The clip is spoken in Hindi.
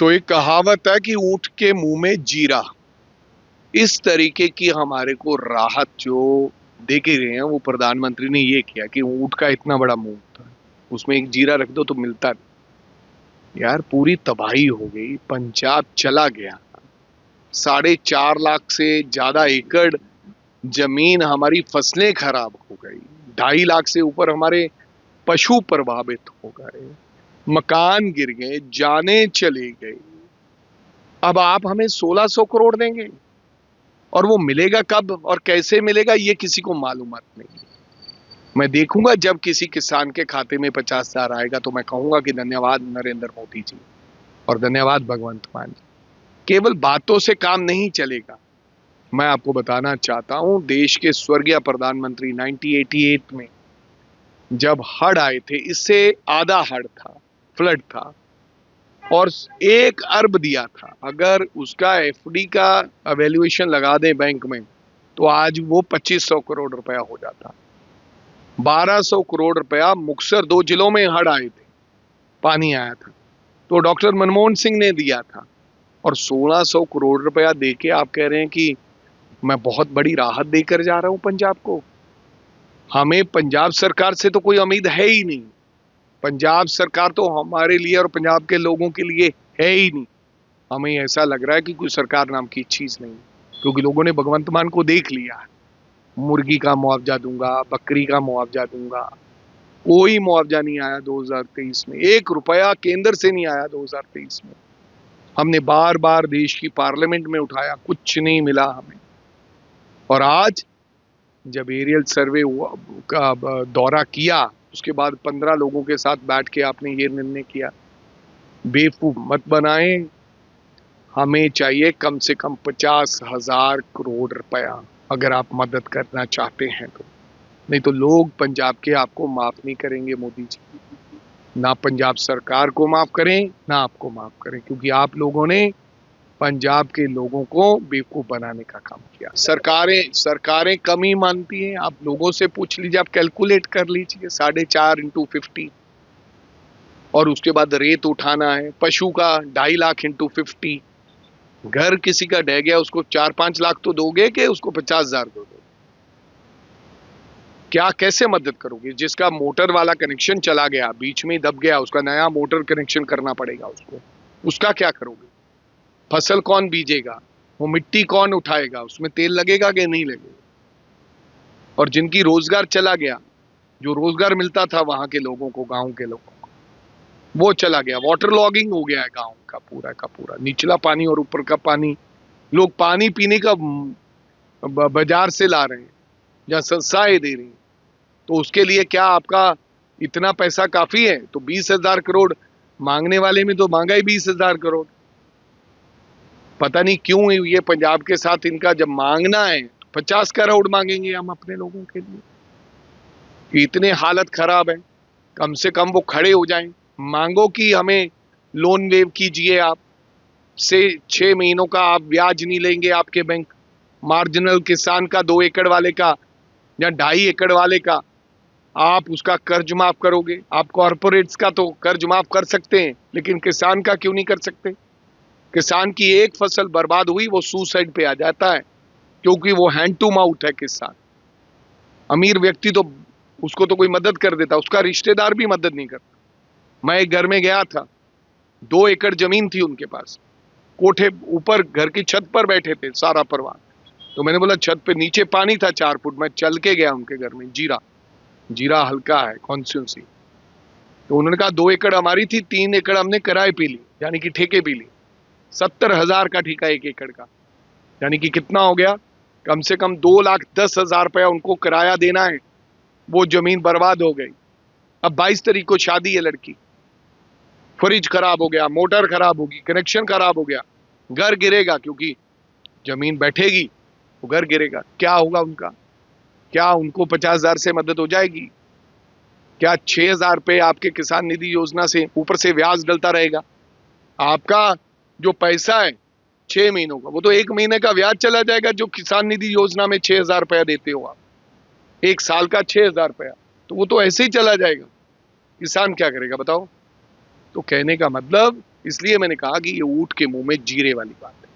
तो एक कहावत है कि ऊंट के मुंह में जीरा। इस तरीके की हमारे को राहत जो दे के गए हैं वो प्रधानमंत्री ने ये किया कि ऊंट का इतना बड़ा मुंह था, उसमें एक जीरा रख दो तो मिलता नहीं। यार पूरी तबाही हो गई, पंजाब चला गया। 4.5 लाख से ज्यादा एकड़ जमीन, हमारी फसलें खराब हो गई। 2.5 लाख से ऊपर हमारे पशु प्रभावित हो गए, मकान गिर गए, जाने चली गई। अब आप हमें 1600 करोड़ देंगे और वो मिलेगा कब और कैसे मिलेगा ये किसी को मालूमात नहीं। मैं देखूंगा जब किसी किसान के खाते में 50,000 आएगा तो मैं कहूंगा कि धन्यवाद नरेंद्र मोदी जी और धन्यवाद भगवंत मान जी। केवल बातों से काम नहीं चलेगा। मैं आपको बताना चाहता हूं, देश के स्वर्गीय प्रधानमंत्री 1988 में जब हड़ आए थे, इससे आधा हड़ था, फ्लड था, और 1 अरब दिया था। अगर उसका एफडी का वैल्यूएशन लगा दे बैंक में तो आज वो 2500 करोड़ रुपया हो जाता। 1200 करोड़ रुपया मुक्तसर 2 जिलों में हड़ आए थे, पानी आया था तो डॉक्टर मनमोहन सिंह ने दिया था। और 1600 करोड़ रुपया देके आप कह रहे हैं कि मैं बहुत बड़ी राहत देकर जा रहा हूं पंजाब को। हमें पंजाब सरकार से तो कोई उम्मीद है ही नहीं। पंजाब सरकार तो हमारे लिए और पंजाब के लोगों के लिए है ही नहीं। हमें ऐसा लग रहा है कि कोई सरकार नाम की चीज नहीं, क्योंकि लोगों ने भगवंत मान को देख लिया है। मुर्गी का मुआवजा दूंगा, बकरी का मुआवजा दूंगा, कोई मुआवजा नहीं आया 2023 में। 1 रुपया केंद्र से नहीं आया 2023 में। हमने बार बार देश की पार्लियामेंट में उठाया, कुछ नहीं मिला हमें। और आज जब एरियल सर्वे का दौरा किया, उसके बाद 15 लोगों के साथ बैठ के आपने ये निर्णय किया। बेवकूफ मत बनाएं। हमें चाहिए कम से कम 50,000 करोड़ रुपया, अगर आप मदद करना चाहते हैं तो। नहीं तो लोग पंजाब के आपको माफ नहीं करेंगे मोदी जी। ना पंजाब सरकार को माफ करें, ना आपको माफ करें, क्योंकि आप लोगों ने पंजाब के लोगों को बेवकूफ बनाने का काम किया। सरकारें सरकारें कमी मानती हैं। आप लोगों से पूछ लीजिए, आप कैलकुलेट कर लीजिए, 4.5 इंटू 50, और उसके बाद रेत उठाना है। पशु का 2.5 लाख इंटू 50। घर किसी का ढह गया, उसको 4-5 लाख तो दोगे कि उसको 50,000 दोगे? क्या कैसे मदद करोगे? जिसका मोटर वाला कनेक्शन चला गया, बीच में दब गया, उसका नया मोटर कनेक्शन करना पड़ेगा उसको, उसका क्या करोगे? फसल कौन बीजेगा? वो मिट्टी कौन उठाएगा? उसमें तेल लगेगा कि नहीं लगेगा? और जिनकी रोजगार चला गया, जो रोजगार मिलता था वहां के लोगों को, गांव के लोगों को, वो चला गया। वाटर लॉगिंग हो गया है गांव का पूरा, निचला पानी और ऊपर का पानी। लोग पानी पीने का बाजार से ला रहे हैं, जहां संस्थाएं दे रही हैं। तो उसके लिए क्या आपका इतना पैसा काफी है? तो 20,000 करोड़ मांगने वाले में तो मांगा ही 20,000 करोड़। पता नहीं क्यों ये पंजाब के साथ इनका जब मांगना है तो 50 करोड़ मांगेंगे हम अपने लोगों के लिए। इतने हालत खराब है, कम से कम वो खड़े हो जाएं। मांगो कि हमें लोन वेव कीजिए, आप से 6 महीनों का आप ब्याज नहीं लेंगे आपके बैंक। मार्जिनल किसान का, 2 एकड़ वाले का या 2.5 एकड़ वाले का आप उसका कर्ज माफ करोगे। आप कॉर्पोरेट्स का तो कर्ज माफ कर सकते हैं, लेकिन किसान का क्यों नहीं कर सकते? किसान की एक फसल बर्बाद हुई, वो सुसाइड पे आ जाता है, क्योंकि वो हैंड टू माउथ है किसान। अमीर व्यक्ति तो उसको तो कोई मदद कर देता, उसका रिश्तेदार भी मदद नहीं करता। मैं एक घर में गया था, 2 एकड़ जमीन थी उनके पास, कोठे ऊपर घर की छत पर बैठे थे सारा परिवार। तो मैंने बोला छत पे, नीचे पानी था 4 फुट। मैं चल के गया उनके घर में, जीरा हल्का है कॉन्स्टिट्यूंसी। तो उन्होंने कहा 2 एकड़ हमारी थी, 3 एकड़ हमने किराए पे ली, यानी कि ठेके पे ली। 70,000 का ठेका 1 एकड़ का, यानी कि कितना हो गया? कम से कम 2,10,000 रुपया उनको किराया देना है। वो जमीन बर्बाद हो गई। अब 22 तारीख को शादी है लड़की, फ्रिज खराब हो गया, मोटर खराब होगी, कनेक्शन खराब हो गया, घर गिरेगा, क्योंकि जमीन बैठेगी तो घर गिरेगा। क्या होगा उनका? क्या उनको 50,000 से मदद हो जाएगी? क्या 6,000 रुपये आपके किसान निधि योजना से ऊपर से ब्याज डलता रहेगा? आपका जो पैसा है 6 महीनों का, वो तो 1 महीने का ब्याज चला जाएगा, जो किसान निधि योजना में 6,000 रुपया देते हो आप। 1 साल का 6,000 रुपया, तो वो तो ऐसे ही चला जाएगा। किसान क्या करेगा बताओ? तो कहने का मतलब इसलिए मैंने कहा कि ये ऊँट के मुंह में जीरे वाली बात है।